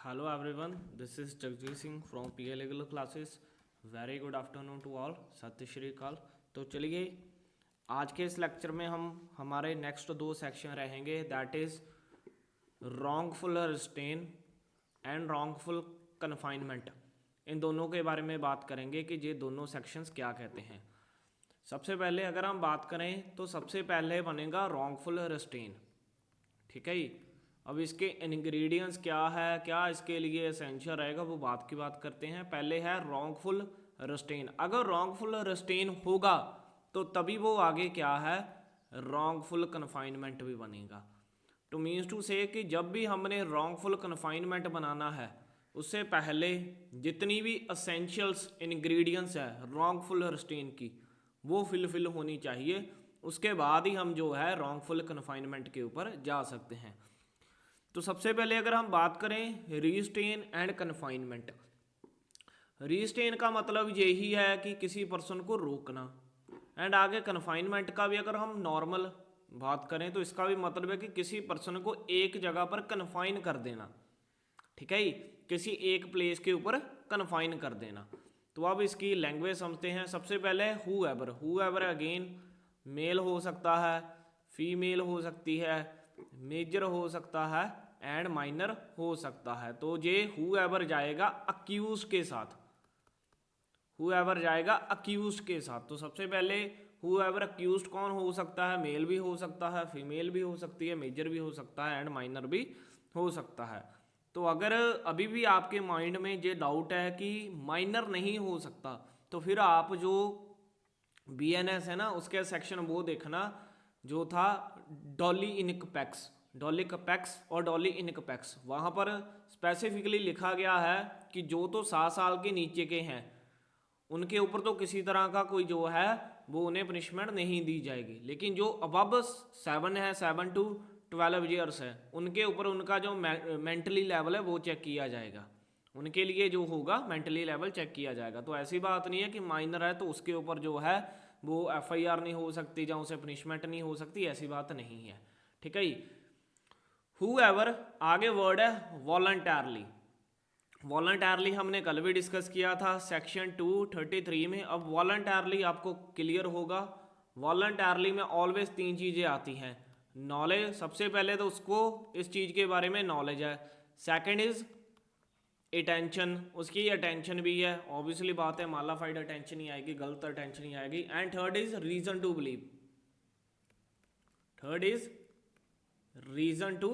Hello everyone, this is Jagjeet Singh from PA Legal Classes. Very good afternoon to all, Sat Shri अकाल। तो चलिए आज के इस लेक्चर में हम हमारे नेक्स्ट दो सेक्शन रहेंगे, that is wrongful restraint and wrongful confinement. इन दोनों के बारे में बात करेंगे कि ये दोनों सेक्शंस क्या कहते हैं। सबसे पहले अगर हम बात करें तो सबसे पहले बनेगा रॉन्गफुल रिस्ट्रेन, ठीक है जी। अब इसके इंग्रेडिएंट्स क्या है, क्या इसके लिए एसेंशियल रहेगा, वो बात की बात करते हैं। पहले है रॉन्गफुल रिस्ट्रेन। अगर रॉन्गफुल रिस्ट्रेन होगा तो तभी वो आगे क्या है, रॉन्गफुल कन्फाइनमेंट भी बनेगा। टू मीन्स टू से कि जब भी हमने रॉन्गफुल कन्फाइनमेंट बनाना है उससे पहले जितनी भी एसेंशियल्स इंग्रेडिएंट्स है रॉन्गफुल रिस्ट्रेन की वो फिल होनी चाहिए, उसके बाद ही हम जो है रॉन्गफुल कन्फाइनमेंट के ऊपर जा सकते हैं। तो सबसे पहले अगर हम बात करें रिस्ट्रेन एंड कन्फाइनमेंट, रिस्ट्रेन का मतलब यही है कि किसी पर्सन को रोकना, एंड आगे कन्फाइनमेंट का भी अगर हम नॉर्मल बात करें तो इसका भी मतलब है कि किसी पर्सन को एक जगह पर कन्फाइन कर देना, ठीक है, किसी एक प्लेस के ऊपर कन्फाइन कर देना। तो अब इसकी लैंग्वेज समझते हैं। सबसे पहले हु एवर अगेन मेल हो सकता है, फीमेल हो सकती है, मेजर हो सकता है एंड माइनर हो सकता है। तो ये हु एवर जाएगा अक्यूज के साथ, हु एवर जाएगा अक्यूज के साथ। तो सबसे पहले हु एवर अक्यूज कौन हो सकता है, मेल भी हो सकता है, फीमेल भी हो सकती है, मेजर भी हो सकता है एंड माइनर भी हो सकता है। तो अगर अभी भी आपके माइंड में ये डाउट है कि माइनर नहीं हो सकता तो फिर आप जो BNS है ना उसके सेक्शन वो देखना जो था डॉली इनकपैक्स, डॉलिकपैक्स और डॉली इनकपैक्स। वहाँ पर स्पेसिफिकली लिखा गया है कि जो तो 7 साल के नीचे के हैं उनके ऊपर तो किसी तरह का कोई जो है वो उन्हें पनिशमेंट नहीं दी जाएगी, लेकिन जो अबव 7 है, 7 to 12 ईयर्स है, उनके ऊपर उनका जो मेंटली लेवल है वो चेक किया जाएगा, उनके लिए जो होगा मेंटली लेवल चेक किया जाएगा। तो ऐसी बात नहीं है कि माइनर है तो उसके ऊपर जो है वो FIR नहीं हो सकती या उसे पनिशमेंट नहीं हो सकती, ऐसी बात नहीं है, ठीक है। हूएवर आगे वर्ड है वॉलंटरली। वॉलंटरली हमने कल भी डिस्कस किया था सेक्शन 233 में। अब वॉलंटरली आपको क्लियर होगा। वॉलंटरली में ऑलवेज 3 चीज़ें आती हैं। नॉलेज, सबसे पहले तो उसको इस चीज़ के बारे में नॉलेज है। सेकंड इज अटेंशन, उसकी अटेंशन भी है, ऑब्वियसली बात है, मालाफाइड अटेंशन ही आएगी, गलत अटेंशन ही आएगी। And third is reason to believe, third is reason to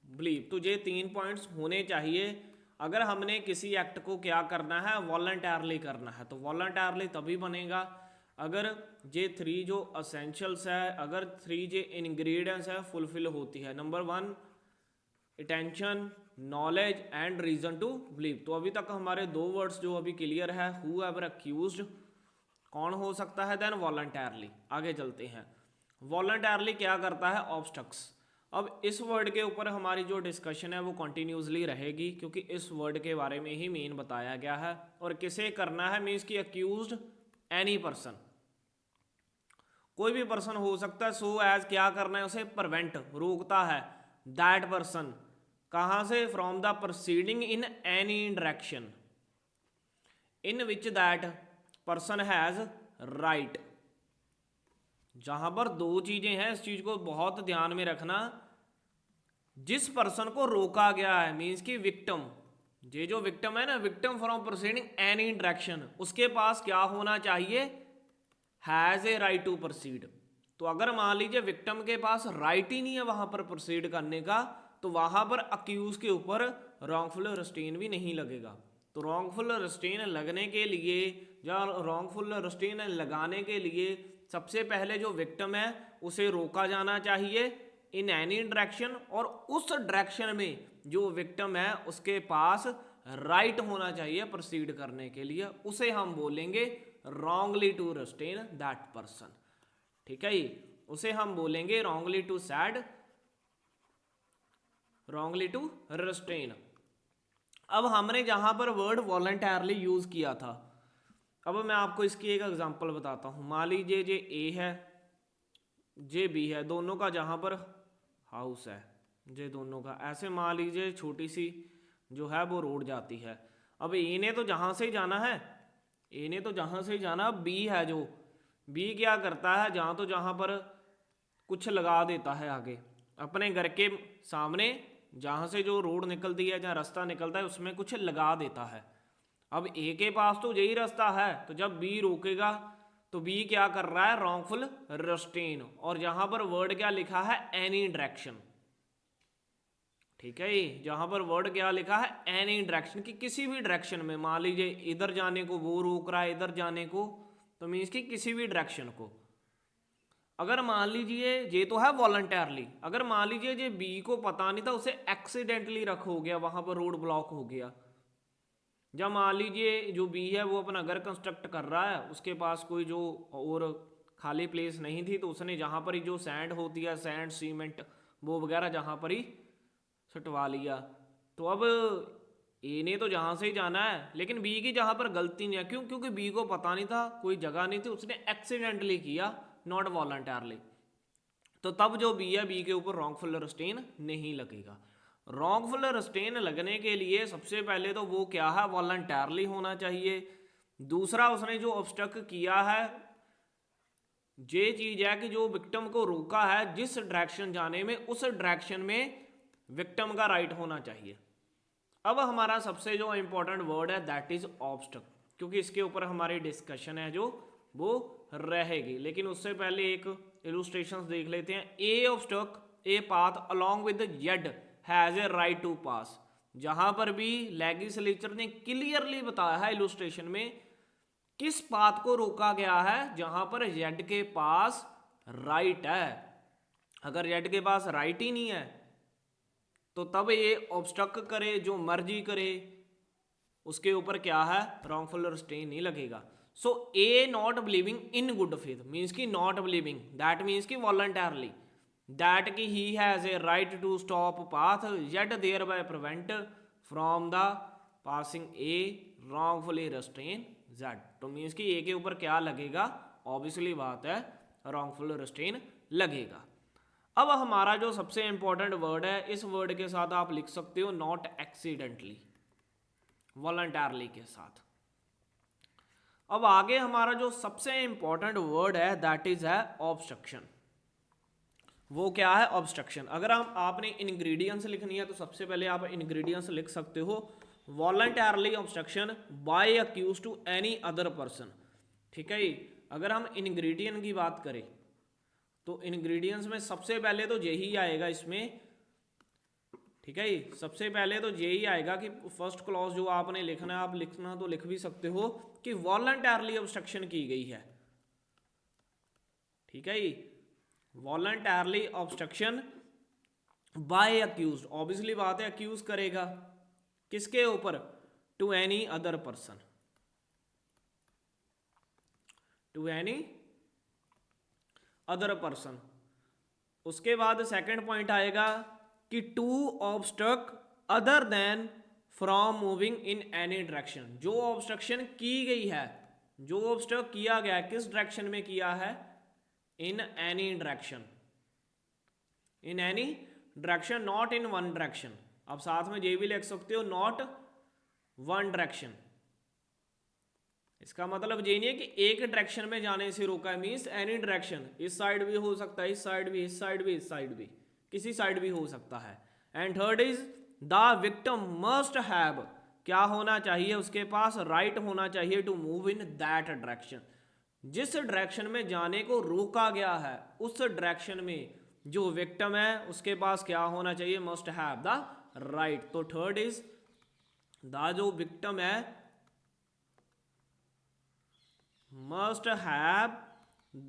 believe. तो ये 3 पॉइंट्स होने चाहिए अगर हमने किसी एक्ट को क्या करना है, वॉलंटरली करना है। तो वॉलंटरली तभी बनेगा अगर ये 3 जो असेंशियल्स है, अगर 3 जो इंग्रेडिएंट्स है फुलफिल होती है। Number 1 attention, knowledge and reason to believe. तो अभी तक हमारे 2 वर्ड्स जो अभी क्लियर है, हु एवर अक्यूज्ड कौन हो सकता है, देन वॉलंटरली। आगे चलते हैं। वॉलंटरली क्या करता है, ऑब्स्ट्रक्ट्स। अब इस वर्ड के ऊपर हमारी जो डिस्कशन है वो कंटिन्यूसली रहेगी क्योंकि इस वर्ड के बारे में ही मेन बताया गया है। और किसे करना है, मीन्स की अक्यूज्ड एनी पर्सन, कोई भी पर्सन हो सकता है। सो एज क्या करना है, उसे प्रिवेंट रोकता है, दैट पर्सन कहाँ से, from the proceeding in any direction in which that person has right. जहां पर 2 चीजें हैं, इस चीज को बहुत ध्यान में रखना। जिस पर्सन को रोका गया है मीन्स की विक्टिम, ये जो विक्टिम है ना, victim from proceeding any direction, उसके पास क्या होना चाहिए, has a right to proceed. तो अगर मान लीजिए विक्टिम के पास राइट ही नहीं है वहां पर प्रोसीड करने का, तो वहां पर अक्यूज के ऊपर रॉन्गफुल रिस्ट्रेन भी नहीं लगेगा। तो रॉन्गफुल रिस्ट्रेन लगने के लिए या रॉन्गफुल रिस्ट्रेन लगाने के लिए सबसे पहले जो विक्टिम है उसे रोका जाना चाहिए इन एनी डायरेक्शन, और उस डायरेक्शन में जो विक्टिम है उसके पास राइट होना चाहिए प्रोसीड करने के लिए, उसे हम बोलेंगे wrongly to restrain that person, ठीक है, उसे हम बोलेंगे wrongly to said, wrongly to restrain. अब हमने जहां पर वर्ड वॉलंटरली यूज किया था, अब मैं आपको इसकी एक एग्जांपल बताता हूं। मान लीजिए जे ए है, जे बी है, दोनों का जहां पर हाउस है, जे दोनों का, ऐसे मान लीजिए छोटी सी जो है वो रोड जाती है। अब ए ने तो जहाँ से ही जाना है, ए ने तो जहाँ से ही जाना, बी है जो, बी क्या करता है, जहाँ पर कुछ लगा देता है आगे अपने घर के सामने, जहाँ से जो रोड निकलती है, जहाँ रास्ता निकलता है उसमें कुछ लगा देता है। अब ए के पास तो यही रास्ता है, तो जब बी रोकेगा तो बी क्या कर रहा है, रॉन्गफुल रिस्ट्रेन, और जहाँ पर वर्ड क्या लिखा है, एनी डायरेक्शन। ठीक है, जहां पर वर्ड क्या लिखा है, एनी डायरेक्शन, की किसी भी डायरेक्शन में, मान लीजिए इधर जाने को वो रोक रहा है, इधर जाने को, तो मीन्स की किसी भी डायरेक्शन को। अगर मान लीजिए ये तो है वॉलंटरली, अगर मान लीजिए ये बी को पता नहीं था, उसे एक्सीडेंटली रख हो गया, वहां पर रोड ब्लॉक हो गया। जब मान लीजिए जो बी है वो अपना घर कंस्ट्रक्ट कर रहा है, उसके पास कोई जो और खाली प्लेस नहीं थी, तो उसने जहां पर ही जो सैंड होती है, सैंड सीमेंट वो वगैरह जहां पर ही सटवा लिया। तो अब ए ने तो जहां से ही जाना है, लेकिन बी की जहां पर गलती नहीं है, क्यों, क्योंकि बी को पता नहीं था, कोई जगह नहीं थी, उसने एक्सीडेंटली किया, नॉट वॉलंटरली। तो तब जो बी है, बी के ऊपर रॉन्गफुल रिस्ट्रेन नहीं लगेगा। रॉन्गफुल रिस्ट्रेन लगने के लिए सबसे पहले तो वो क्या है, वॉलंटरली होना चाहिए। दूसरा, उसने जो ऑब्स्ट्रक्ट किया है, ये चीज है कि जो विक्टिम को रोका है जिस डायरेक्शन जाने में, उस डायरेक्शन में विक्टिम का राइट होना चाहिए। अब हमारा सबसे जो इंपॉर्टेंट वर्ड है दैट इज ऑब्स्ट्रक्ट, क्योंकि इसके ऊपर हमारी डिस्कशन है जो वो रहेगी। लेकिन उससे पहले एक इलुस्ट्रेशंस देख लेते हैं। A obstruct a path along with Z has a right to pass. जहां पर भी लेजिस्लेचर ने क्लियरली बताया है इलुस्ट्रेशन में किस पाथ को रोका गया है, जहां पर जेड के पास राइट है। अगर जेड के पास राइट ही नहीं है तो तब ये ऑब्स्ट्रक्ट करे, जो मर्जी करे, उसके ऊपर क्या है, रॉन्गफुल रिस्ट्रेन नहीं लगेगा। So A not believing in good faith means की नॉट बिलीविंग, दैट मीन्स की वॉलंटरली, दैट की he has a right to stop path yet there by prevent from the passing A wrongfully restrain Z. तो means की A के ऊपर क्या लगेगा, obviously बात है रॉन्गफुल रिस्ट्रेन लगेगा। अब हमारा जो सबसे इंपॉर्टेंट वर्ड है, इस वर्ड के साथ आप लिख सकते हो नॉट एक्सीडेंटली, वॉलंटरली के साथ। अब आगे हमारा जो सबसे इंपॉर्टेंट वर्ड है दैट इज है ऑब्स्ट्रक्शन। वो क्या है, ऑब्स्ट्रक्शन। अगर हम आपने इंग्रेडिएंट्स लिखनी है तो सबसे पहले आप इंग्रेडिएंट्स लिख सकते हो, voluntarily obstruction by accuse to any other person. ठीक है, अगर हम इंग्रेडिएंट की बात करें तो इंग्रेडिएंट्स में सबसे पहले तो यही आएगा इसमें। ठीक है, सबसे पहले तो यही आएगा कि फर्स्ट क्लॉज जो आपने लिखना है, आप लिखना तो लिख भी सकते हो कि वॉलंटरली ऑब्स्ट्रक्शन की गई है। ठीक है, voluntarily obstruction by accused, obviously बात है अक्यूज करेगा किसके ऊपर, to any other person, to any other person. उसके बाद सेकंड पॉइंट आएगा कि to obstruct other than from moving in any direction. जो ऑब्स्ट्रक्शन की गई है, जो ऑब्स्ट्रक्ट किया गया है, किस डायरेक्शन में किया है, इन any direction, in any direction, not in one direction. अब साथ में ये भी लिख सकते हो नॉट वन डायरेक्शन। इसका मतलब ये नहीं है कि एक डायरेक्शन में जाने से रोका है, मीन्स एनी डायरेक्शन, इस साइड भी हो सकता है, इस साइड भी, इस साइड भी, इस साइड भी, किसी साइड भी हो सकता है। And third is the victim must have, क्या होना चाहिए, उसके पास राइट होना चाहिए to move in that direction. जिस डायरेक्शन में जाने को रोका गया है उस डायरेक्शन में जो विक्टिम है उसके पास क्या होना चाहिए, मस्ट हैव द राइट। तो थर्ड इज द जो विक्टिम है must have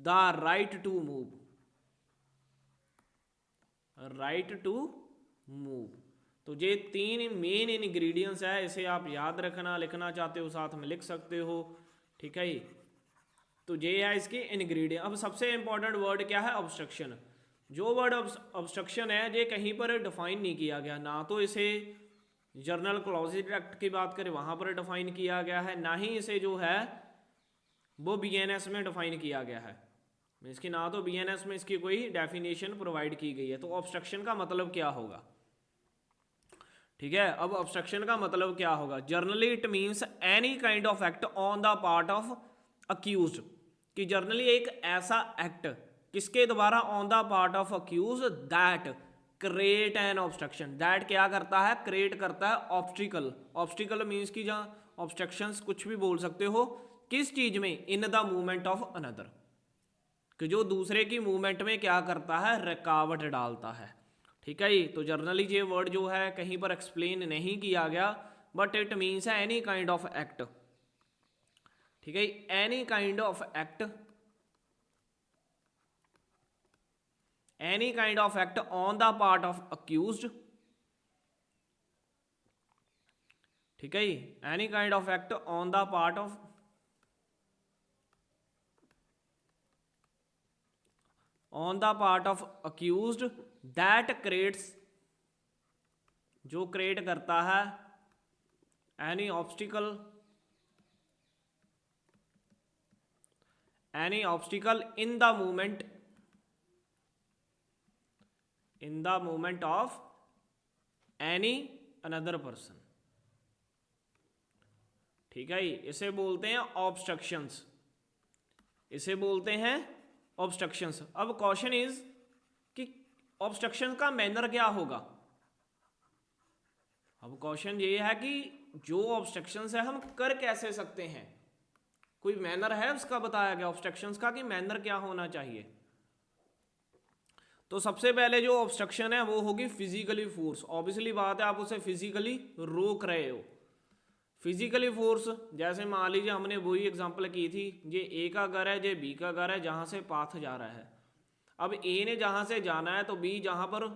the right to move, right to move। तो ये तीन मेन इंग्रेडिएंट्स है, इसे आप याद रखना, लिखना चाहते हो साथ में लिख सकते हो। ठीक है, तो ये है इसके इंग्रेडिएंट। अब सबसे इंपॉर्टेंट वर्ड क्या है, ऑब्स्ट्रक्शन। जो वर्ड ऑब्स्ट्रक्शन है ये कहीं पर डिफाइन नहीं किया गया, ना तो इसे जर्नल क्लॉजेज एक्ट की बात करें वहां पर डिफाइन किया गया है, ना ही इसे जो है वो बीएनएस में डिफाइन किया गया है। इसकी ना तो बीएनएस में इसकी कोई डेफिनेशन प्रोवाइड की गई है। तो ऑब्स्ट्रक्शन का मतलब क्या होगा, ठीक है। अब ऑब्स्ट्रक्शन का मतलब क्या होगा? Generally it means any kind of act on the part of accused, कि जर्नली एक ऐसा एक्ट किसके द्वारा, on the part of accused that create an obstruction. That क्या करता है? क्रिएट करता है ऑब्स्टिकल। ऑब्स्टिकल मीन्स कि जहाँ ऑब्स्ट्रक्शंस कुछ भी बोल सकते हो, किस चीज में? In the movement of another, कि जो दूसरे की मूवमेंट में क्या करता है? रुकावट डालता है। ठीक है जी। तो जर्नली ये वर्ड जो है कहीं पर एक्सप्लेन नहीं किया गया, बट इट मीन्स है एनी काइंड ऑफ एक्ट। ठीक है, any kind of act, any kind of act on the part of accused. ठीक है, any kind of act on the part of, on the part of accused that creates, जो create करता है any obstacle, any obstacle in the movement, in the movement of any another person. ठीक है, इसे बोलते हैं ऑब्स्ट्रक्शंस, इसे बोलते हैं ऑब्स्ट्रक्शंस। अब क्वेश्चन इज कि ऑब्स्ट्रक्शन का मैनर क्या होगा? अब क्वेश्चन ये है कि जो ऑब्स्ट्रक्शंस है हम कर कैसे सकते हैं? कोई मैनर है उसका बताया गया ऑब्स्ट्रक्शंस का, कि मैनर क्या होना चाहिए? तो सबसे पहले जो ऑब्स्ट्रक्शन है वो होगी फिजिकली फोर्स। ऑब्वियसली बात है, आप उसे फिजिकली रोक रहे हो। फिजिकली फोर्स, जैसे मान लीजिए हमने वही एग्जांपल की थी, ये ए का घर है, ये बी का घर है, जहाँ से पाथ जा रहा है। अब ए ने जहाँ से जाना है तो बी जहाँ पर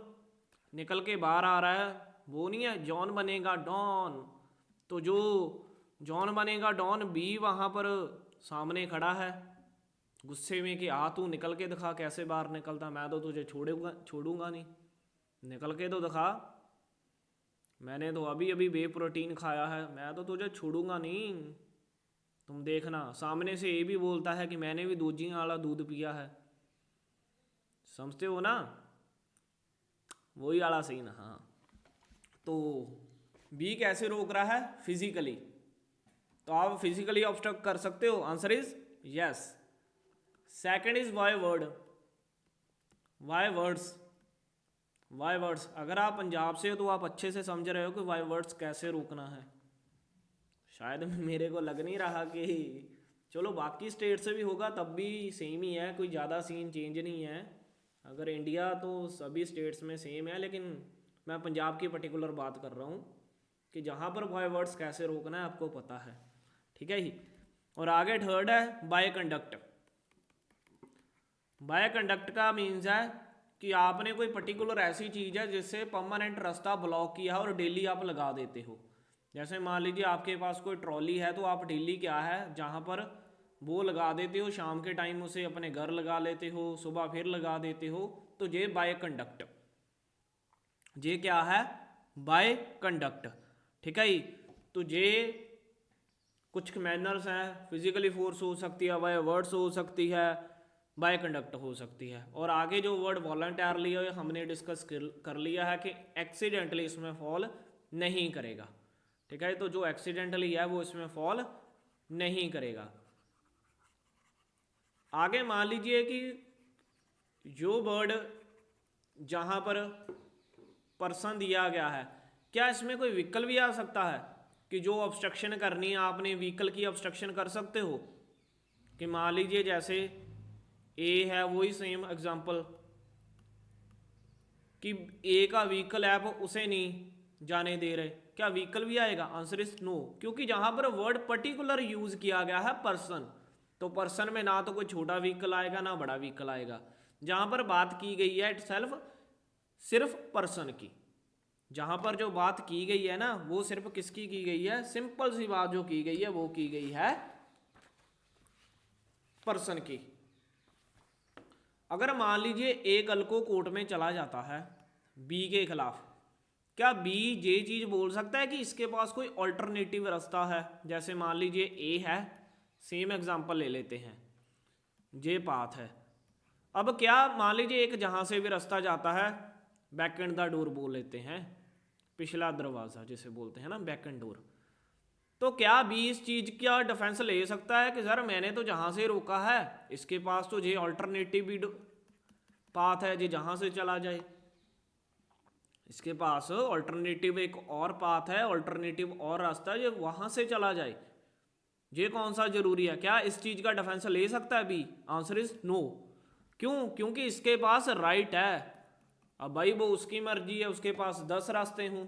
निकल के बाहर आ रहा है वो नहीं है, जॉन बनेगा डॉन। तो जो जॉन बनेगा डॉन, बी वहाँ पर सामने खड़ा है गुस्से में कि आ तू निकल के दिखा कैसे बाहर निकलता, मैं तो तुझे छोड़ूंगा नहीं, निकल के तो दिखा, मैंने तो अभी अभी बे प्रोटीन खाया है, मैं तो तुझे छोड़ूंगा नहीं, तुम देखना। सामने से ये भी बोलता है कि मैंने भी दूजी वाला दूध पिया है। समझते हो ना? वही वाला सही ना? हाँ। तो बी कैसे रोक रहा है? फिजिकली। तो आप फिजिकली ऑब्स्ट्रक्ट कर सकते हो? Answer is yes. Second is by word, by words. By words, अगर आप पंजाब से हो तो आप अच्छे से समझ रहे हो कि वाई वर्ड्स कैसे रोकना है। शायद मेरे को लग नहीं रहा कि, चलो बाकी स्टेट से भी होगा तब भी सेम ही है, कोई ज़्यादा सीन चेंज नहीं है। अगर इंडिया तो सभी स्टेट्स में सेम है, लेकिन मैं पंजाब की पर्टिकुलर बात कर रहा हूँ कि जहाँ पर वाई वर्ड्स कैसे रोकना है आपको पता है। ठीक है ही। और आगे थर्ड है बाय कंडक्ट। बाय कंडक्ट का मीन्स है कि आपने कोई पर्टिकुलर ऐसी चीज़ है जिससे परमानेंट रास्ता ब्लॉक किया है और डेली आप लगा देते हो। जैसे मान लीजिए आपके पास कोई ट्रॉली है तो आप डेली क्या है जहाँ पर वो लगा देते हो, शाम के टाइम उसे अपने घर लगा लेते हो, सुबह फिर लगा देते हो। तो ये बाय कंडक्ट, ये क्या है? By conduct. ठीक है। तो ये कुछ मैनर्स हैं, फिजिकली फोर्स हो सकती है, बाय वर्ड्स हो सकती है, बाय कंडक्ट हो सकती है। और आगे जो वर्ड वॉलंटियरली है हमने डिस्कस कर लिया है कि एक्सीडेंटली इसमें फॉल नहीं करेगा। ठीक है, तो जो एक्सीडेंटली है वो इसमें फॉल नहीं करेगा। आगे मान लीजिए कि जो वर्ड जहां पर पर्सन दिया गया है, क्या इसमें कोई व्हीकल भी आ सकता है? कि जो ऑब्स्ट्रक्शन करनी है आपने व्हीकल की ऑब्स्ट्रक्शन कर सकते हो। कि मान लीजिए जैसे ए है, वही सेम एग्जांपल कि ए का व्हीकल है आप उसे नहीं जाने दे रहे, क्या व्हीकल भी आएगा? आंसर इज नो, क्योंकि जहां पर वर्ड पर्टिकुलर यूज किया गया है पर्सन, तो पर्सन में ना तो कोई छोटा व्हीकल आएगा ना बड़ा व्हीकल आएगा। जहां पर बात की गई है इटसेल्फ सिर्फ पर्सन की, जहां पर जो बात की गई है ना वो सिर्फ किसकी की गई है? सिंपल सी बात जो की गई है वो की गई है पर्सन की। अगर मान लीजिए ए कल को कोर्ट में चला जाता है बी के खिलाफ, क्या बी ये चीज बोल सकता है कि इसके पास कोई ऑल्टरनेटिव रास्ता है? जैसे मान लीजिए ए है, सेम एग्जांपल ले लेते हैं, ये पाथ है। अब क्या मान लीजिए एक जहां से भी रास्ता जाता है, बैक एंड द डोर बोल लेते हैं, पिछला दरवाज़ा जिसे बोलते हैं ना, बैक एंड डोर। तो क्या बी इस चीज़ का डिफेंस ले सकता है कि सर मैंने तो जहाँ से रोका है, इसके पास तो ये ऑल्टरनेटिव भी पाथ है जी, जहाँ से चला जाए, इसके पास ऑल्टरनेटिव एक और पाथ है, ऑल्टरनेटिव और रास्ता है, ये वहाँ से चला जाए। ये कौन सा जरूरी है? क्या इस चीज़ का डिफेंस ले सकता है बी? Answer is no. क्यों? क्योंकि इसके पास राइट है। अब भाई वो उसकी मर्जी है, उसके पास 10 रास्ते हों,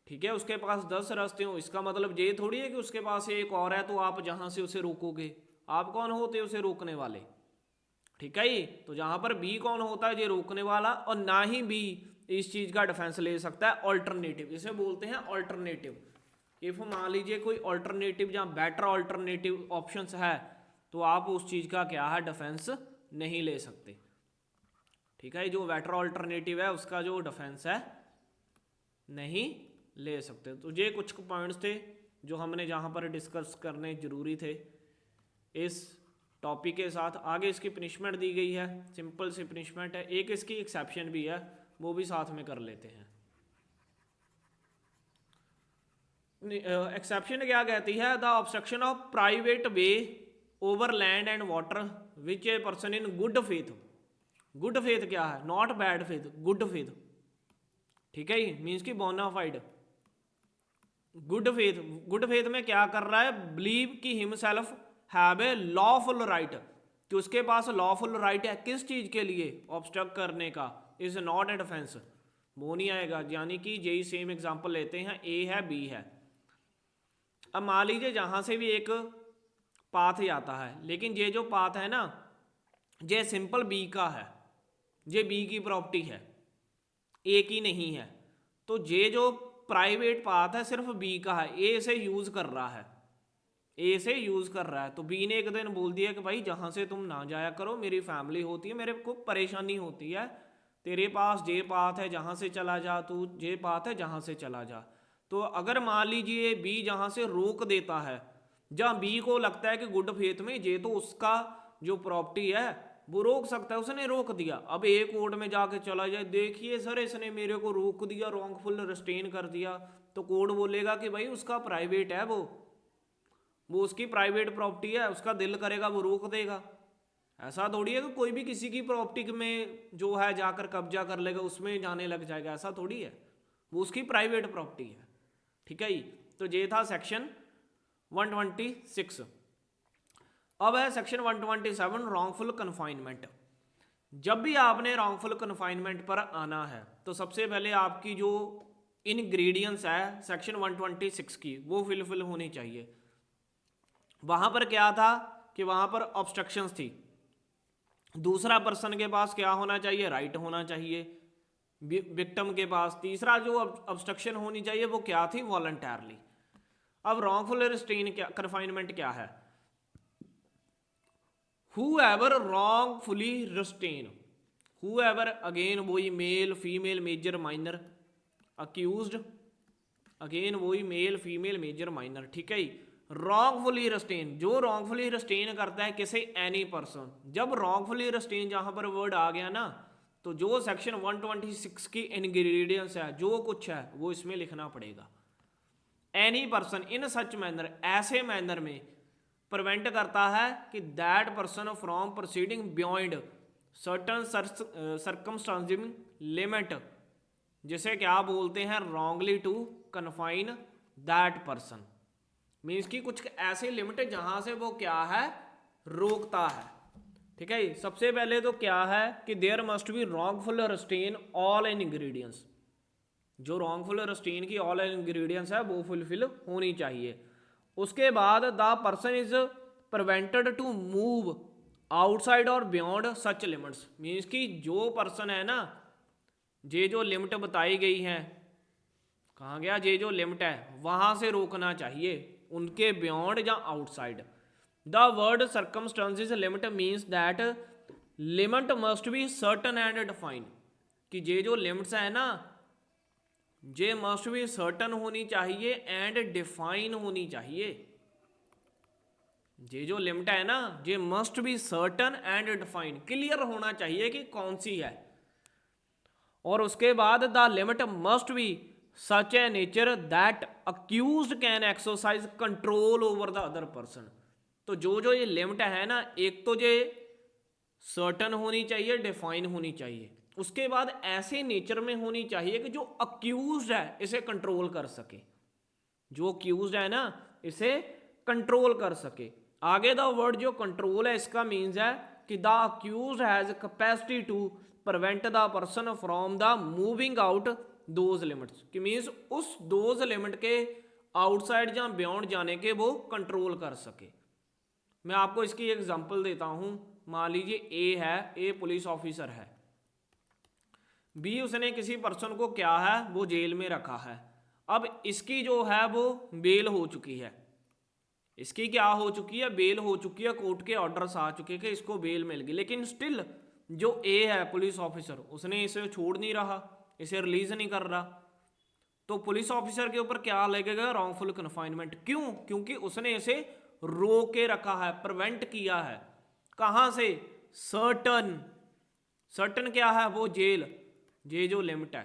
ठीक है, उसके पास 10 रास्ते हों, इसका मतलब ये थोड़ी है कि उसके पास एक और है तो आप जहाँ से उसे रोकोगे। आप कौन होते उसे रोकने वाले? ठीक है ही। तो जहाँ पर बी कौन होता है? ये रोकने वाला। और ना ही बी इस चीज़ का डिफेंस ले सकता है ऑल्टरनेटिव, इसे बोलते हैं ऑल्टरनेटिव। इफ मान लीजिए कोई ऑल्टरनेटिव या बेटर ऑल्टरनेटिव ऑप्शंस है तो आप उस चीज़ का क्या है, डिफेंस नहीं ले सकते। ठीक है, जो बेटर ऑल्टरनेटिव है उसका जो डिफेंस है नहीं ले सकते। तो ये कुछ पॉइंट्स थे जो हमने जहाँ पर डिस्कस करने जरूरी थे इस टॉपिक के साथ। आगे इसकी पनिशमेंट दी गई है, सिंपल सी पनिशमेंट है। एक इसकी एक्सेप्शन भी है, वो भी साथ में कर लेते हैं। एक्सेप्शन क्या कहती है? The obstruction of private way over land and water which a person in good faith. Good faith क्या है? Not bad faith, good faith. ठीक है, मीन्स की bona fide good faith. Good faith में क्या कर रहा है? बिलीव कि himself have a lawful right, कि उसके पास लॉफुल राइट है किस चीज के लिए? ऑब्स्ट्रक्ट करने का। इज नॉट ए डिफेंस, वो नहीं आएगा। यानी कि यही सेम एग्जांपल लेते हैं, ए है बी है। अब मान लीजिए जहां से भी एक पाथ जाता है, लेकिन ये जो पाथ है ना ये सिंपल बी का है, ये बी की प्रॉपर्टी है, ए की नहीं है। तो ये जो प्राइवेट पाथ है सिर्फ बी का है, ए इसे यूज कर रहा है, ए से यूज कर रहा है। तो बी ने एक दिन बोल दिया कि भाई जहां से तुम ना जाया करो, मेरी फैमिली होती है, मेरे को परेशानी होती है, तेरे पास ये पाथ है जहां से चला जा, तू ये पाथ है जहां से चला जा। तो अगर मान लीजिए बी जहां से रोक देता है, जहां बी को लगता है कि गुड फेथ में ये तो उसका जो प्रॉपर्टी है वो रोक सकता है, उसने रोक दिया। अब ए कोर्ट में जाके चला जाए, देखिए सर इसने मेरे को रोक दिया, रॉन्गफुल रिस्ट्रेन कर दिया, तो कोर्ट बोलेगा कि भाई उसका प्राइवेट है, वो उसकी प्राइवेट प्रॉपर्टी है, उसका दिल करेगा वो रोक देगा। ऐसा थोड़ी है कि कोई भी किसी की प्रॉपर्टी में जो है जाकर कब्जा कर लेगा, उसमें जाने लग जाएगा, ऐसा थोड़ी है, वो उसकी प्राइवेट प्रॉपर्टी है। ठीक है, तो ये था सेक्शन 126। अब है सेक्शन 127, रॉन्गफुल कन्फाइनमेंट। जब भी आपने रॉन्गफुल कन्फाइनमेंट पर आना है तो सबसे पहले आपकी जो इनग्रेडिएंट्स है सेक्शन 126 की वो फिलफिल होनी चाहिए। वहां पर क्या था कि वहां पर ऑब्स्ट्रक्शंस थी, दूसरा पर्सन के पास क्या होना चाहिए? राइट होना चाहिए विक्टिम के पास। तीसरा जो ऑब्स्ट्रक्शन होनी चाहिए वो क्या थी? वॉलंटरली। अब रॉन्गफुल रिस्ट्रेन क्या, कन्फाइनमेंट क्या है? whoever wrongfully restrain, whoever again वही male female major minor, accused again वही मेल फीमेल मेजर माइनर। ठीक है, रॉन्गफुली रिस्ट्रेन, जो रॉन्गफुली रिस्ट्रेन करता है किसे? Any person. जब रॉन्गफुली रिस्ट्रेन जहां पर वर्ड आ गया ना, तो जो सेक्शन 126 की इंग्रेडिएंट्स है जो कुछ है वो इसमें लिखना पड़ेगा। Any person in such manner, ऐसे मैनर में प्रिवेंट करता है कि that person from proceeding beyond certain circumscribing limit, जिसे क्या बोलते हैं? Wrongly to confine that person. Means की कुछ ऐसे लिमिट है जहां से वो क्या है? रोकता है। ठीक है, सबसे पहले तो क्या है कि there must be wrongful restraint all in ingredients, जो रॉन्गफुल रिस्ट्रेन की ऑल इंग्रेडिएंट्स है वो फुलफिल होनी चाहिए। उसके बाद the person is prevented to move outside और बियॉन्ड सच लिमिट्स। मीन्स कि जो पर्सन है ना, ये जो लिमिट बताई गई है, कहाँ गया? ये जो लिमिट है वहां से रोकना चाहिए, उनके बियॉन्ड या outside. The word circumstances limit means that limit must be certain and define, कि ये जो लिमिट्स है ना ये मस्ट बी सर्टन होनी चाहिए एंड डिफाइन होनी चाहिए। ये जो लिमिट है ना ये must be certain and define, clear होना चाहिए कि कौन सी है। और उसके बाद the limit must be such A nature that accused can exercise control over the other person. तो जो ये लिमिट है ना, एक तो ये सर्टन होनी चाहिए, डिफाइन होनी चाहिए, उसके बाद ऐसे नेचर में होनी चाहिए कि जो अक्यूज्ड है इसे कंट्रोल कर सके, जो अक्यूज्ड है ना इसे कंट्रोल कर सके। आगे द वर्ड जो कंट्रोल है इसका मीन्स है कि the accused has capacity to prevent the person from the moving out those limits, कि मीन्स उस दोज लिमिट के आउटसाइड या बियॉन्ड जाने के वो कंट्रोल कर सके। मैं आपको इसकी एग्जांपल देता हूं। मान लीजिए ए है, ए पुलिस ऑफिसर है, बी उसने किसी पर्सन को क्या है वो जेल में रखा है। अब इसकी जो है वो बेल हो चुकी है, इसकी क्या हो चुकी है, बेल हो चुकी है, कोर्ट के ऑर्डर्स आ चुके कि इसको बेल मिल गई, लेकिन स्टिल जो ए है पुलिस ऑफिसर उसने इसे छोड़ नहीं रहा, इसे रिलीज नहीं कर रहा। तो पुलिस ऑफिसर के ऊपर क्या लगेगा, रॉन्गफुल कन्फाइनमेंट। क्यों? क्योंकि उसने इसे रोक के रखा है, प्रिवेंट किया है। कहां से? सर्टन। सर्टन क्या है? वो जेल, ये जो लिमिट है,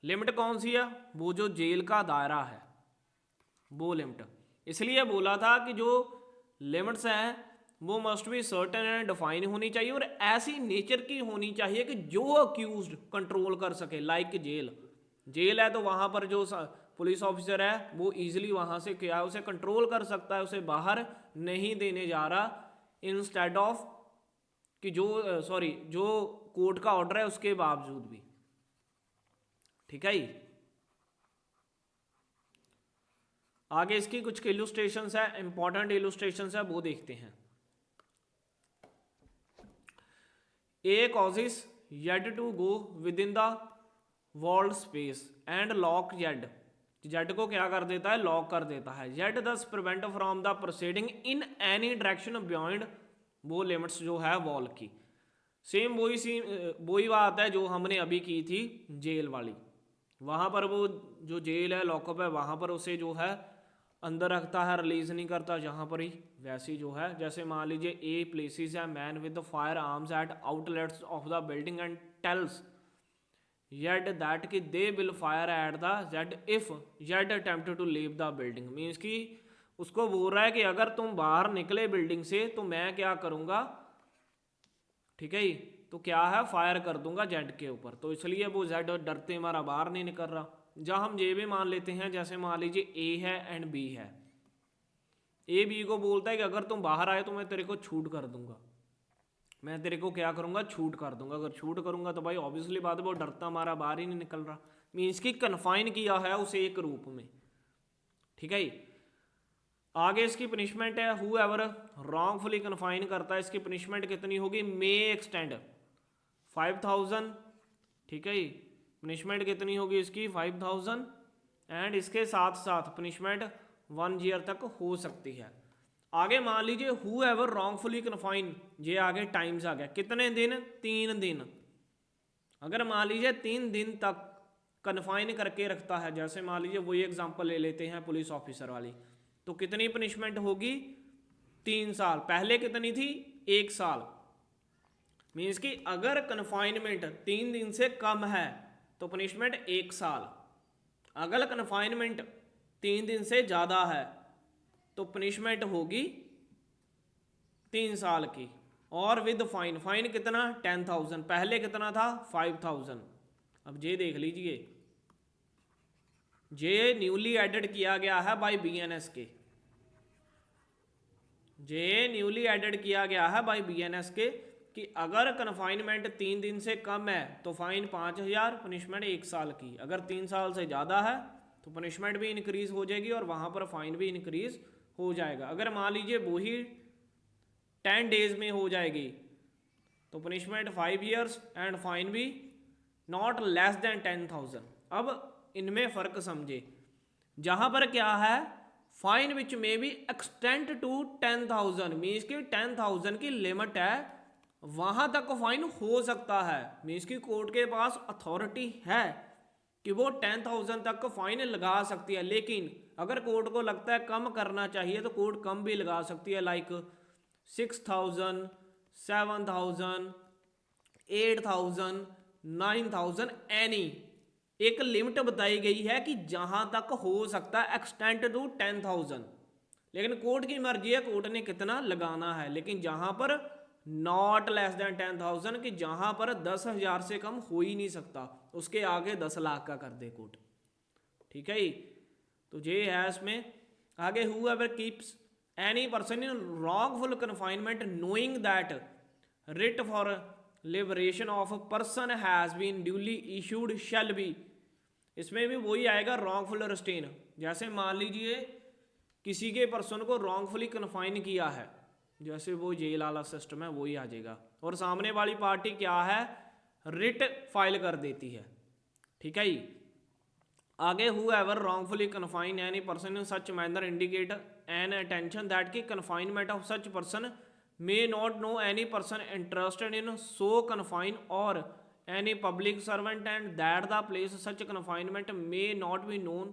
लिमिट कौन सी है? वो जो जेल का दायरा है वो लिमिट। इसलिए बोला था कि जो लिमिट्स हैं वो must be certain and define होनी चाहिए और ऐसी नेचर की होनी चाहिए कि जो अक्यूज्ड कंट्रोल कर सके। लाइक जेल, जेल है तो वहां पर जो पुलिस ऑफिसर है वो इजीली वहां से क्या है उसे कंट्रोल कर सकता है, उसे बाहर नहीं देने जा रहा, इंस्टेड ऑफ कि जो कोर्ट का ऑर्डर है उसके बावजूद भी। ठीक है जी। आगे इसकी कुछ इलुस्ट्रेशंस है, इंपॉर्टेंट इलुस्ट्रेशंस है, वो देखते हैं। A causes Z to go within the walled space and lock Z, Z को क्या कर देता है? लॉक कर देता है। जेड दस prevent from the proceeding in any direction beyond वो लिमिट्स जो है वॉल की। सेम वही बात है जो हमने अभी की थी जेल वाली। वहाँ पर वो जो जेल है, लॉकअप है, वहाँ पर उसे जो है अंदर रखता है, रिलीज नहीं करता, जहाँ पर ही वैसी जो है। जैसे मान लीजिए ए प्लेसेस है man with firearms at outlets of the building and tells Z that कि they will fire at the Z if Z attempt to leave the building. Means कि उसको बोल रहा है कि अगर तुम बाहर निकले बिल्डिंग से तो मैं क्या करूँगा, ठीक है जी, तो क्या है फायर कर दूंगा जेड के ऊपर। तो इसलिए वो जेड डरते हमारा बाहर नहीं निकल रहा। जहाँ हम ये भी मान लेते हैं, जैसे मान लीजिए ए है एंड बी है, ए बी को बोलता है कि अगर तुम बाहर आए तो मैं तेरे को छूट कर दूंगा, मैं तेरे को क्या करूंगा, छूट कर दूंगा। अगर छूट करूंगा तो भाई ऑब्वियसली बात है वो डरता हमारा बाहर ही नहीं निकल रहा, मीन्स की कन्फाइन किया है उसे एक रूप में। ठीक है जी। आगे इसकी पनिशमेंट है, हु एवर रॉन्गफुली कन्फाइन करता है इसकी पनिशमेंट कितनी होगी? May extend 5000। ठीक है जी, पनिशमेंट कितनी होगी इसकी? 5000। एंड इसके साथ साथ पनिशमेंट 1 ईयर तक हो सकती है। आगे मान लीजिए हु एवर रॉन्गफुली कन्फाइन, ये आगे टाइम्स आ गया, कितने दिन? 3 दिन। अगर मान लीजिए 3 दिन तक कन्फाइन करके रखता है, जैसे मान लीजिए वही एग्जांपल ले लेते हैं पुलिस ऑफिसर वाली, तो कितनी पनिशमेंट होगी? 3 साल। पहले कितनी थी? 1 साल। मीन्स कि अगर कन्फाइनमेंट 3 दिन से कम है तो पनिशमेंट 1 साल, अगर कन्फाइनमेंट 3 दिन से ज़्यादा है तो पनिशमेंट होगी 3 साल की, और विद फाइन। फाइन कितना? 10,000। पहले कितना था? 5,000। अब ये देख लीजिए, ये न्यूली एडेड किया गया है बाय बीएनएस के, ये न्यूली एडेड किया गया है बाय बीएनएस के कि अगर कन्फाइनमेंट 3 दिन से कम है तो फाइन 5,000, पनिशमेंट 1 साल की। अगर 3 साल से ज़्यादा है तो पनिशमेंट भी इंक्रीज हो जाएगी और वहाँ पर फाइन भी इंक्रीज हो जाएगा। अगर मान लीजिए वही 10 डेज में हो जाएगी तो पनिशमेंट 5 ईयर्स एंड फाइन भी नॉट लेस देन 10,000। अब इनमें फ़र्क समझे, जहाँ पर क्या है फाइन विच में भी एक्सटेंड टू 10,000, मीन्स की 10,000 की लिमिट है, वहाँ तक फाइन हो सकता है। मीन्स की कोर्ट के पास अथॉरिटी है कि वो 10,000 तक फाइन लगा सकती है, लेकिन अगर कोर्ट को लगता है कम करना चाहिए तो कोर्ट कम भी लगा सकती है, लाइक 6,000, 7,000, 8,000, 9,000 एनी, एक लिमिट बताई गई है कि जहां तक हो सकता है एक्सटेंड टू 10,000, लेकिन कोर्ट की मर्जी है कोर्ट ने कितना लगाना है, लेकिन जहां पर नॉट लेस देन 10,000 कि जहां पर 10,000 से कम हो ही नहीं सकता, उसके आगे 10 लाख का कर दे कोर्ट। ठीक है जी, तो ये है इसमें। आगे whoever keeps any person in wrongful confinement knowing that writ for liberation of a person has been duly issued shall be, इसमें भी वही आएगा रॉन्गफुल रिस्टेन। जैसे मान लीजिए किसी के पर्सन को रॉन्गफुली कन्फाइन किया है, जैसे वो जेल वाला सिस्टम है वही आ जाएगा, और सामने वाली पार्टी क्या है, रिट फाइल कर देती है। ठीक है जी, आगे whoever wrongfully confine any person in such manner indicate an attention that की confinement of such person may not know any person interested in so confine or any public servant, and that the place such confinement may not be known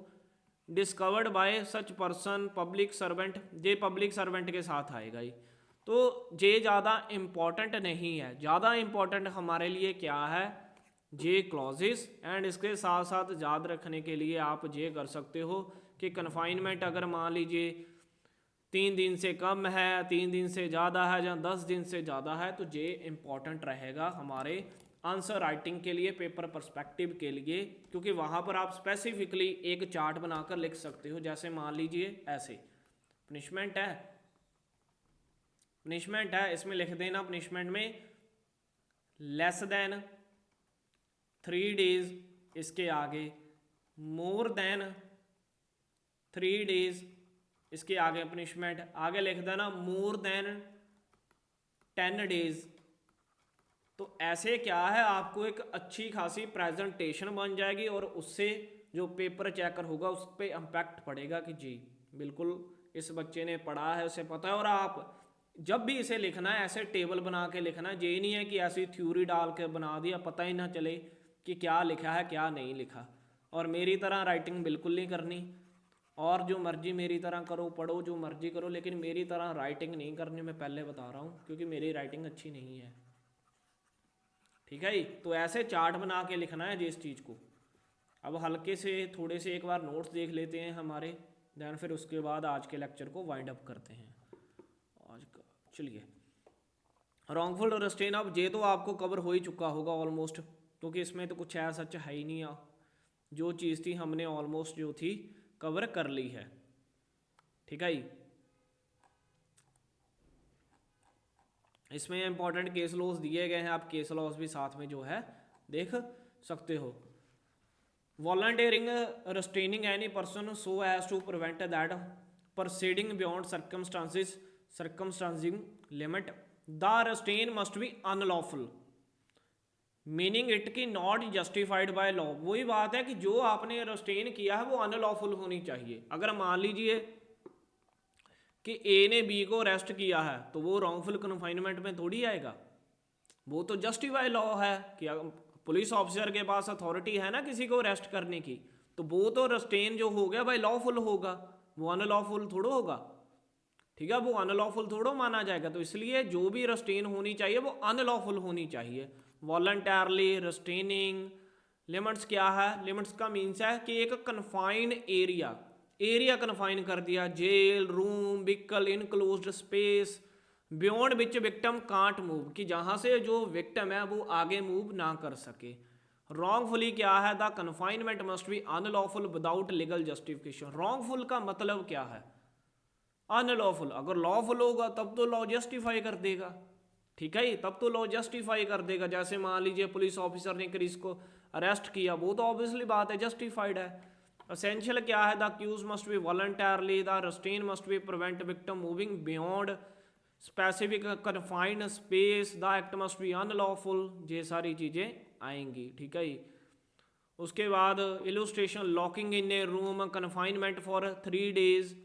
discovered by such person public servant, ये public servant के साथ आएगा ही। तो ये ज़्यादा important नहीं है, ज़्यादा इम्पॉर्टेंट हमारे लिए क्या है, ये क्लॉजेस। एंड इसके साथ साथ याद रखने के लिए आप ये कर सकते हो कि कन्फाइनमेंट अगर मान लीजिए 3 दिन से कम है, 3 दिन से ज़्यादा है, या 10 दिन से ज़्यादा है, तो ये इम्पॉर्टेंट रहेगा हमारे आंसर राइटिंग के लिए, पेपर पर्सपेक्टिव के लिए, क्योंकि वहाँ पर आप स्पेसिफिकली एक चार्ट बनाकर लिख सकते हो। जैसे मान लीजिए ऐसे पनिशमेंट है, इसमें लिख देना पनिशमेंट में लेस देन 3 डेज, इसके आगे मोर देन 3 डेज, इसके आगे पनिशमेंट आगे लिख देना मोर देन 10 डेज। तो ऐसे क्या है, आपको एक अच्छी खासी प्रेजेंटेशन बन जाएगी और उससे जो पेपर चेकर होगा उस पर इम्पैक्ट पड़ेगा कि जी बिल्कुल इस बच्चे ने पढ़ा है, उसे पता है। और आप जब भी इसे लिखना है ऐसे टेबल बना के लिखना है, ये नहीं है कि ऐसी थ्योरी डाल के बना दिया, पता ही ना चले कि क्या लिखा है क्या नहीं लिखा। और मेरी तरह राइटिंग बिल्कुल नहीं करनी, और जो मर्जी मेरी तरह करो, पढ़ो जो मर्जी करो, लेकिन मेरी तरह राइटिंग नहीं करनी, मैं पहले बता रहा हूँ, क्योंकि मेरी राइटिंग अच्छी नहीं है। ठीक है जी, तो ऐसे चार्ट बना के लिखना है जिस चीज़ को। अब हल्के से थोड़े से एक बार नोट्स देख लेते हैं हमारे, दैन फिर उसके बाद आज के लेक्चर को वाइंड अप करते हैं आज का। चलिए, रॉन्गफुल रिस्ट्रेन, अब ये तो आपको कवर हो ही चुका होगा ऑलमोस्ट, क्योंकि इसमें तो कुछ ऐसा सच है ही नहीं, जो चीज़ थी हमने ऑलमोस्ट जो थी कवर कर ली है। ठीक है जी, इसमें इंपॉर्टेंट केस लॉज दिए गए हैं, आप केस लॉज भी साथ में जो है देख सकते हो। Volunteering restraining any person so as to prevent that proceeding beyond circumscribing limit, the restrain must be unlawful meaning it की नॉट जस्टिफाइड बाय लॉ। वही बात है कि जो आपने रिस्ट्रेन किया है वो अनलॉफुल होनी चाहिए। अगर मान लीजिए कि ए ने बी को अरेस्ट किया है तो वो रॉन्गफुल कन्फाइनमेंट में थोड़ी आएगा, वो तो जस्टिफाई लॉ है कि पुलिस ऑफिसर के पास अथॉरिटी है ना किसी को अरेस्ट करने की, तो वो तो रिस्ट्रेन जो हो गया भाई लॉफुल होगा, वो अनलॉफुल थोड़ा होगा। ठीक है, वो अनलॉफुल थोड़ा माना जाएगा। तो इसलिए जो भी रिस्ट्रेन होनी चाहिए वो अनलॉफुल होनी चाहिए। वॉलंटरली रिस्ट्रेनिंग लिमिट्स क्या है, लिमिट्स का मीन्स है कि एक कन्फाइंड एरिया कन्फाइन कर दिया, jail, room, vehicle, enclosed space beyond which victim can't move, कि जहाँ से जो विक्टिम है वो आगे मूव ना कर सके। रॉन्गफुली क्या है, the confinement must be unlawful without legal justification. Wrongful का मतलब क्या है, अनलॉफुल। अगर लॉफुल होगा तब तो लॉ जस्टिफाई कर देगा। ठीक है, तब तो लॉ जस्टिफाई कर देगा। जैसे मान लीजिए पुलिस ऑफिसर ने क्रिस को अरेस्ट किया, वो तो ऑब्वियसली बात है जस्टिफाइड है। एसेंशियल क्या है, the accused must be voluntarily, the restrain must be prevent victim moving beyond specific confined space, the act must be unlawful, ये सारी चीज़ें आएंगी। ठीक है, उसके बाद illustration, locking in a room, confinement for 3 days,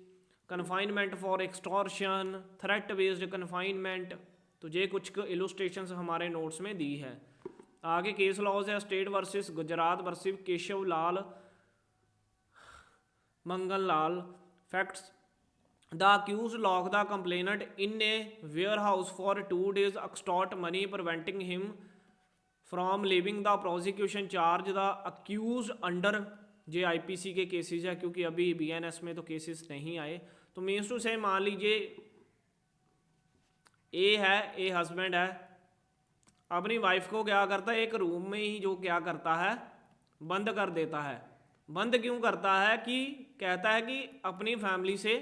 confinement for extortion, threat based confinement. तो ये कुछ इलुस्ट्रेशंस हमारे नोट्स में दी है। आगे केस लॉज है, state versus Gujarat versus Keshav Lal Mangal Lal. Facts, the accused lock the complainant in a warehouse for 2 days, extort money, preventing him from living the prosecution charge the accused under जे आईपीसी के cases है, क्योंकि अभी BNS में तो cases नहीं आए। तो मीन्स टू से मान लीजिए ए है, ए हस्बैंड है, अपनी वाइफ को क्या करता है, एक रूम में ही जो क्या करता है, बंद कर देता है। बंद क्यों करता है कि कहता है कि अपनी फैमिली से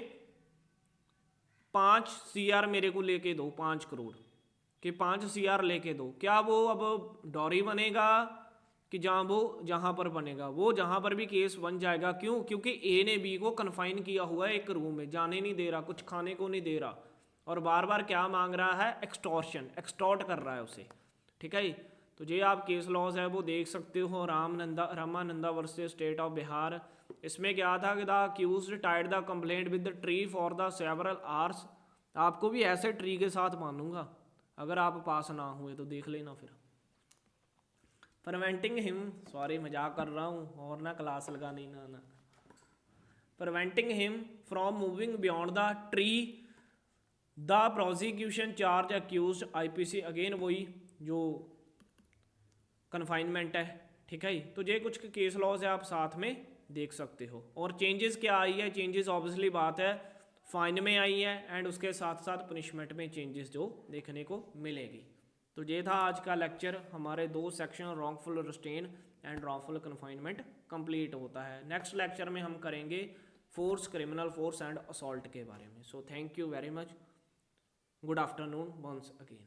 5 CR मेरे को लेके दो, 5 करोड़ कि 5 CR लेके दो। क्या वो अब डॉरी बनेगा कि जहाँ पर बनेगा, वो जहाँ पर भी केस बन जाएगा। क्यों? क्योंकि ए ने बी को कन्फाइन किया हुआ है एक रूम में, जाने नहीं दे रहा, कुछ खाने को नहीं दे रहा, और बार बार क्या मांग रहा है, एक्सटॉर्शन, एक्सटॉर्ट कर रहा है उसे। ठीक है जी। तो ये आप केस लॉज है वो देख सकते हो, Ramananda versus state of Bihar. इसमें क्या था कि the accused tied the complaint with the tree for the several hours. आपको भी ऐसे ट्री के साथ मानूंगा, अगर आप पास ना हुए तो देख लेना फिर। प्रिवेंटिंग हिम, सॉरी मजाक कर रहा हूँ, और ना क्लास लगा नहीं ना। Preventing him from moving beyond the tree the prosecution charge accused IPC, again वही जो कन्फाइनमेंट है। ठीक है, तो ये कुछ केस लॉज है, आप साथ में देख सकते हो। और चेंजेस क्या आई है, चेंजेस ऑब्वियसली बात है फाइन में आई है, एंड उसके साथ साथ पनिशमेंट में चेंजेस जो देखने को मिलेगी। तो ये था आज का लेक्चर, हमारे 2 section wrongful restraint and wrongful confinement complete होता है। नेक्स्ट लेक्चर में हम करेंगे force, criminal force and assault के बारे में। So thank you very much, good afternoon once again.